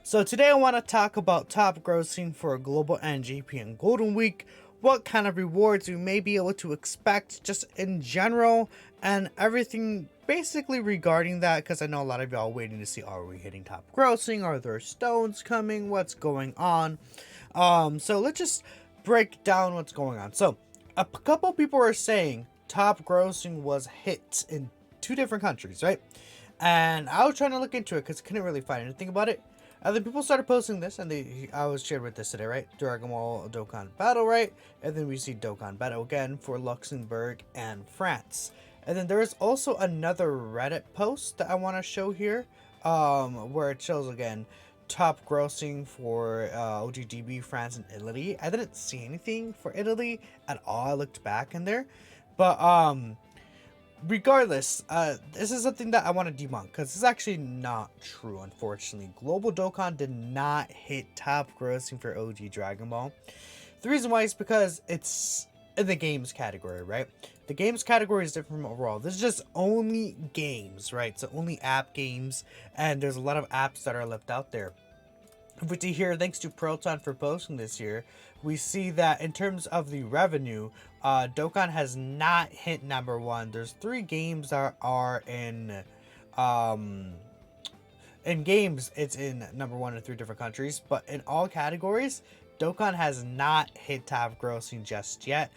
So today I want to talk about top grossing for Global NGP and Golden Week, what kind of rewards we may be able to expect just in general, and everything basically regarding that, because I know a lot of y'all waiting to see, are we hitting top grossing, are there stones coming, what's going on. So let's just break down what's going on. So a couple people are saying top grossing was hit in two different countries, right? And I was trying to look into it because I couldn't really find anything about it. And then people started posting this, and I was shared with this today, right? Dragon Ball Dokkan Battle, right? And then we see Dokkan Battle again for Luxembourg and France. And then there is also another Reddit post that I want to show here, where it shows again top grossing for OGDB, France, and Italy. I didn't see anything for Italy at all. I looked back in there, but regardless, this is something that I want to debunk because it's actually not true, unfortunately. Global Dokkan did not hit top grossing for OG Dragon Ball. The reason why is because it's in the games category, right? The games category is different from overall. This is just only games, right? So only app games, and there's a lot of apps that are left out there. If we see here, thanks to Proton for posting this here, we see that in terms of the revenue, Dokkan has not hit number one. There's 3 games that are in games. It's in number one in 3 different countries, but in all categories, Dokkan has not hit top grossing just yet.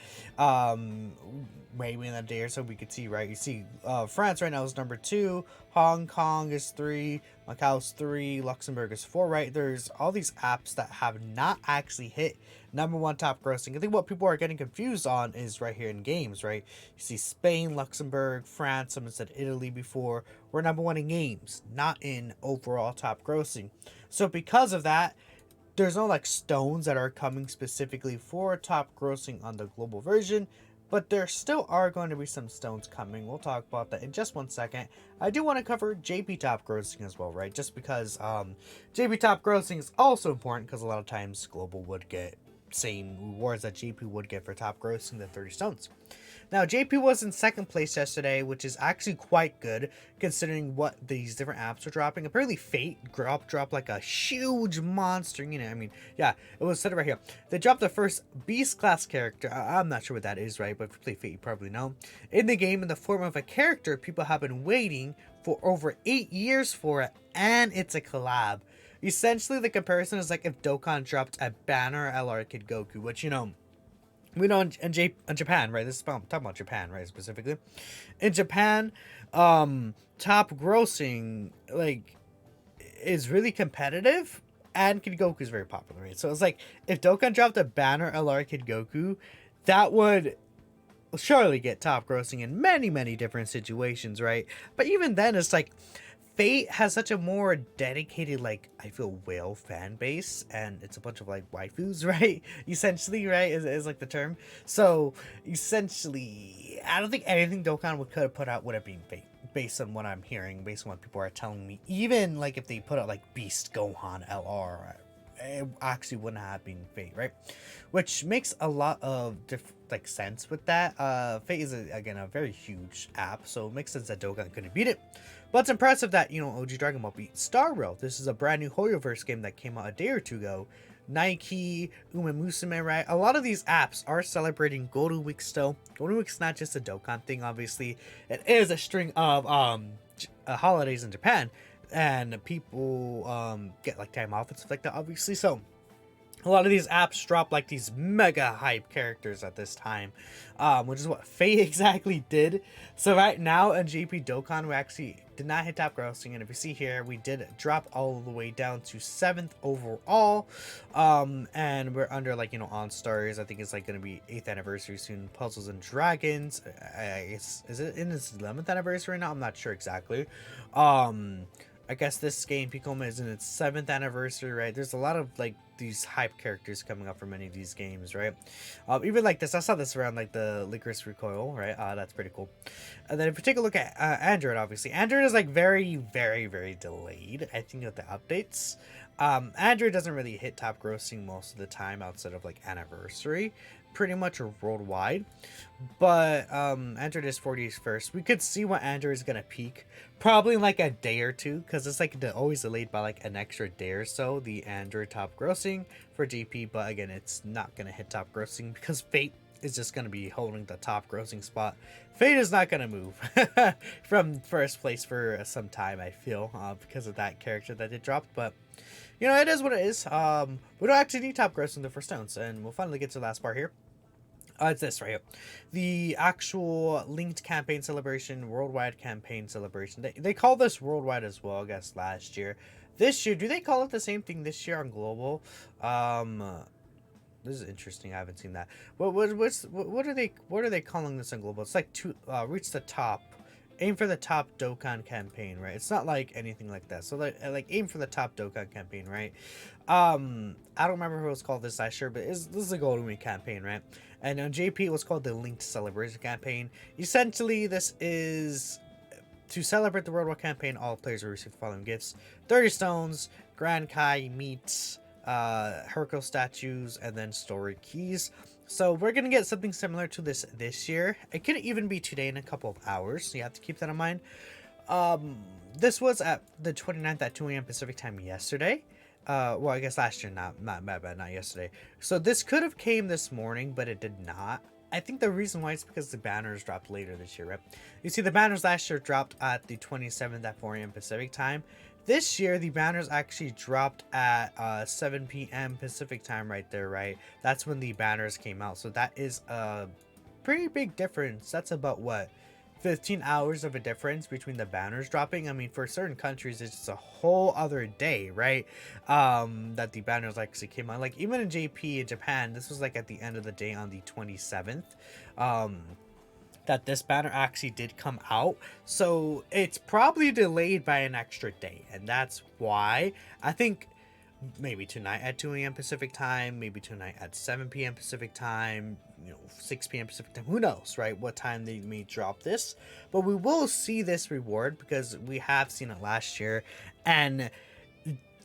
Maybe in a day or so we could see, right? You see, France right now is number 2, Hong Kong is 3, Macau's 3, Luxembourg is 4, right? There's all these apps that have not actually hit number 1 top grossing. I think what people are getting confused on is right here in games, right? You see Spain, Luxembourg, France, someone said Italy before. We're number 1 in games, not in overall top grossing. So because of that, there's no like stones that are coming specifically for top grossing on the global version, but there still are going to be some stones coming. We'll talk about that in just 1 second. I do want to cover JP top grossing as well, right? Just because JP top grossing is also important because a lot of times global would get same rewards that JP would get for top grossing the 30 stones. Now, JP was in 2nd place yesterday, which is actually quite good considering what these different apps are dropping. Apparently, Fate dropped like a huge monster. You know, I mean, yeah, it was said right here. They dropped the first Beast class character. I'm not sure what that is, right? But if you play Fate, you probably know. In the game, in the form of a character people have been waiting for over 8 years for it, and it's a collab. Essentially, the comparison is like if Dokkan dropped a banner LR Kid Goku, which, you know, we know in Japan, right? This is talking about Japan, right? Specifically, in Japan, top grossing like is really competitive, and Kid Goku is very popular, right? So it's like if Dokkan dropped a banner LR Kid Goku, that would surely get top grossing in many different situations, right? But even then, it's like Fate has such a more dedicated, like, I feel, whale fan base, and it's a bunch of like waifus, right? Essentially, right, is like the term. So essentially, I don't think anything Dokkan could have put out would have been Fate, based on what I'm hearing, based on what people are telling me. Even like if they put out like Beast Gohan LR, it actually wouldn't have been Fate, right? Which makes a lot of like sense with that. Fate is again a very huge app, so it makes sense that Dokkan couldn't beat it. But it's impressive that, you know, OG Dragon Ball beat Star Rail. This is a brand new Hoyoverse game that came out a day or 2 ago. Nike, Musume, right? A lot of these apps are celebrating Golden Week still. Golden Week's not just a Dokkan thing, obviously. It is a string of holidays in Japan, and people get like time off and stuff like that, obviously. So a lot of these apps drop like these mega hype characters at this time, which is what Fate exactly did. So right now in GP Dokkan, we actually did not hit top grossing, and if you see here, we did drop all the way down to 7th overall, and we're under, like, you know, on stars. I think it's like going to be 8th anniversary soon. Puzzles and Dragons, is it in its 11th anniversary now? I'm not sure exactly. I guess this game, Piccoma, is in its 7th anniversary, right? There's a lot of like these hype characters coming up for many of these games, right? Even like this, I saw this around like the Licorice Recoil, right? That's pretty cool. And then if you take a look at Android, obviously Android is like very, very, very delayed. I think with the updates, Android doesn't really hit top grossing most of the time outside of like anniversary, pretty much worldwide. But Android is 40s first. We could see what Android is gonna peak probably in like a day or two, because it's like always delayed by like an extra day or so, the Android top grossing for GP. But again, it's not gonna hit top grossing because Fate is just gonna be holding the top grossing spot. Fate is not gonna move from first place for some time, I feel, because of that character that it dropped. But you know, it is what it is. We don't actually need top grossing the first stones, and we'll finally get to the last part here. It's this right here. The actual linked campaign celebration, worldwide campaign celebration. They call this worldwide as well, I guess, last year. This year, do they call it the same thing this year on global? This is interesting. I haven't seen that. What are they calling this on global? It's like reach the top. Aim for the top Dokkan campaign, right? It's not like anything like that. So like aim for the top Dokkan campaign, right? I don't remember who it was called this last year, but this is a Golden Week campaign, right? And on JP it was called the Linked Celebration campaign. Essentially, this is to celebrate the worldwide campaign. All players will receive the following gifts: 30 stones, Grand Kai meats, Hercule statues, and then story keys. So we're gonna get something similar to this year. It could even be today in a couple of hours, so you have to keep that in mind. This was at the 29th at 2 a.m. Pacific time yesterday. Well, I guess last year, not yesterday. So this could have came this morning, but it did not. I think the reason why is because the banners dropped later this year, right? You see, the banners last year dropped at the 27th at 4 a.m. Pacific time. This year, the banners actually dropped at 7 p.m. Pacific time right there, right? That's when the banners came out. So that is a pretty big difference. That's about, what, 15 hours of a difference between the banners dropping. I mean, for certain countries, it's just a whole other day, right? That the banners actually came out. Like, even in JP in Japan, this was like at the end of the day on the 27th. That this banner actually did come out, so it's probably delayed by an extra day, and that's why I think maybe tonight at 2 a.m. Pacific time, maybe tonight at 7 p.m. Pacific time, 6 p.m. Pacific time, who knows, right, what time they may drop this. But we will see this reward because we have seen it last year. And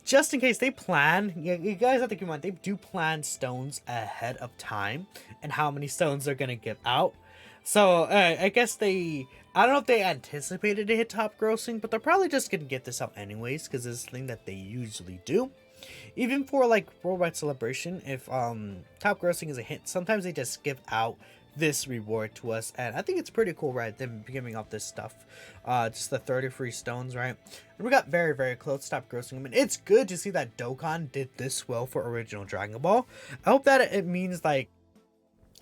just in case they plan, you guys have to keep in mind, they do plan stones ahead of time and how many stones they're gonna give out. So, I guess I don't know if they anticipated to hit top grossing, but they're probably just going to get this out anyways, because it's a thing that they usually do. Even for, like, worldwide celebration, if top grossing is a hit, sometimes they just give out this reward to us, and I think it's pretty cool, right, them giving out this stuff. Just the 30 free stones, right? And we got very, very close to top grossing. I mean, it's good to see that Dokkan did this well for original Dragon Ball. I hope that it means, like,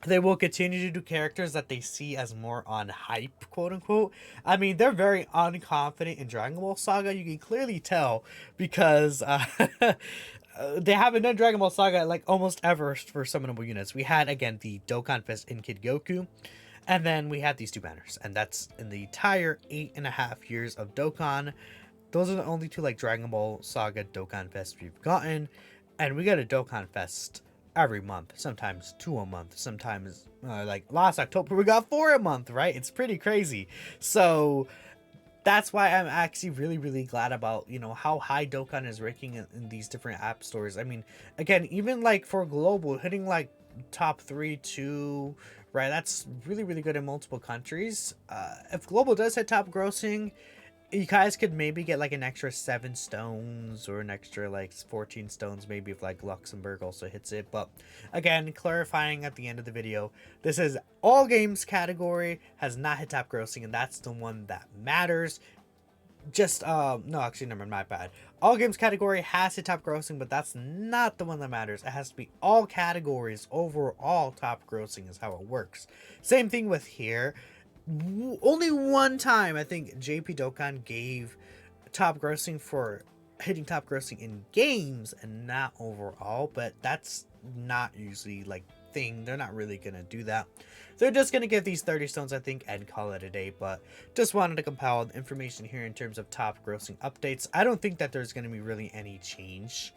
they will continue to do characters that they see as more on hype, quote unquote. I mean, they're very unconfident in Dragon Ball Saga. You can clearly tell because they haven't done Dragon Ball Saga like almost ever for summonable units. We had, again, the Dokkan Fest in Kid Goku, and then we had these two banners, and that's in the entire 8.5 years of Dokkan. Those are the only two like Dragon Ball Saga Dokkan Fest we've gotten, and we got a Dokkan Fest every month, sometimes 2 a month, sometimes like last October we got 4 a month, right? It's pretty crazy. So that's why I'm actually really, really glad about, how high Dokkan is ranking in these different app stores. I mean, again, even like for global, hitting like top 3, 2, right? That's really, really good in multiple countries. If global does hit top grossing, you guys could maybe get like an extra 7 stones or an extra like 14 stones maybe if like Luxembourg also hits it. But again, clarifying at the end of the video, this is all games category, has not hit top grossing, and that's the one that matters. Just no, actually, never mind, my bad. All games category has hit top grossing, but that's not the one that matters. It has to be all categories overall top grossing is how it works. Same thing with here. Only one time I think JP Dokkan gave top grossing for hitting top grossing in games and not overall, but that's not usually like thing. They're not really gonna do that. They're just gonna give these 30 stones, I think, and call it a day. But just wanted to compile the information here in terms of top grossing updates. I don't think that there's gonna be really any change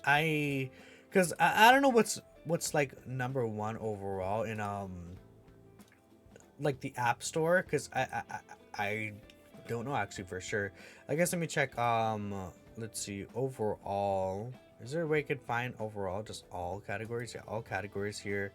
I because I don't know what's like number one overall in like the app store, because I don't know actually for sure. I guess let me check. Let's see overall. Is there a way I could find overall just all categories? Yeah, all categories here,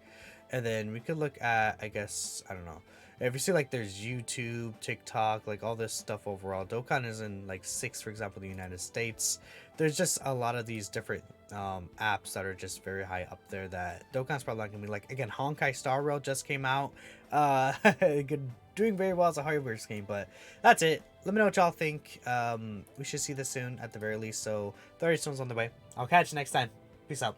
and then we could look at, I guess, I don't know. If you see like there's YouTube, TikTok, like all this stuff overall. Dokkan is in like six, for example, the United States. There's just a lot of these different apps that are just very high up there that Dokkan's probably not gonna be like. Again, Honkai Star Rail just came out. Good, doing very well as a hardware game, but that's it. Let me know what y'all think. We should see this soon at the very least. So 30 stones on the way. I'll catch you next time. Peace out.